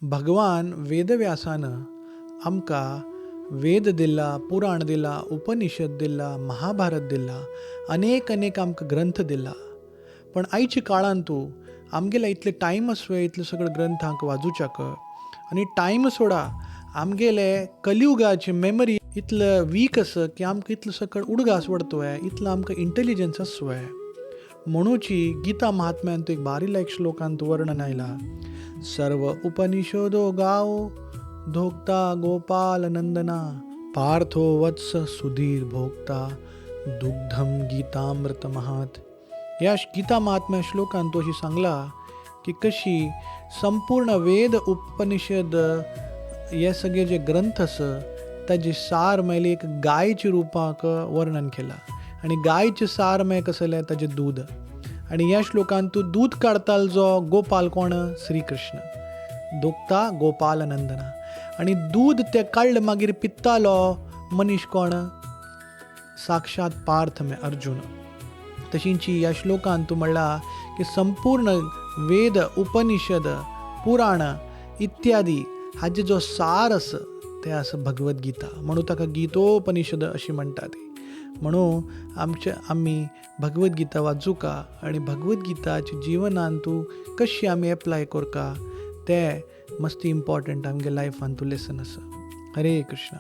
भगवान वेदव्यासानं आमकां वेद दिला, पुराण दिला, उपनिषद दिला, महाभारत दिला, अनेक आमकां ग्रंथ दिला. पण आयच्या काळान तूं आमगेले इतले टायम आसवे इतले सगळे ग्रंथ हांक वाचूच्याक आनी टायम सोडा आमगेले कलियुगाची मेमरी इतलं वीक आसा की आमकां इतलो सकळ उडगास वडतोय, इतलो आमकां इंटेलिजन्स आसवय. म्हणूची गीता महात्म्यान तू एक बारीला एक श्लोकांत वर्णन आयला. सर्व उपनिषदो गाओ धोक्ता गोपाल नंदना पार्थो वत्स सुधीर भोक्ता दुग्धम गीतामृत महात. या गीता महात्म्या श्लोकांत तो अशी सांगला की कशी संपूर्ण वेद उपनिषद हे सगळे जे ग्रंथ आसा ताजे सार मेले एक गायच्या रुपाक वर्णन केला. आणि गायचे सार मेळ कसले ताजे दूध. आणि ह्या श्लोकांत तूं दूध काडताल जो गोपाल कोण? श्री कृष्ण. दोगता गोपाल नंदना. आणि दूध ते काडलं मागीर पित्तालो मनीस कोण? साक्षात पार्थ मे अर्जुन. तशींची ह्या श्लोकांत तूं म्हणला की संपूर्ण वेद उपनिषद पुराण इत्यादी हाजे जो सार आसा ते आसा भगवद्गीता. म्हणून ताका गीतोपनिषद अशी म्हणटात. म्हणून आमी भगवद्गीता वाचूका आणि भगवद्गीताच्या जिवनान तूं कशी आमी एप्लाय करका ते मस्त इम्पॉर्टंट आमगे लायफान तूं लेसन आसा. हरे कृष्ण.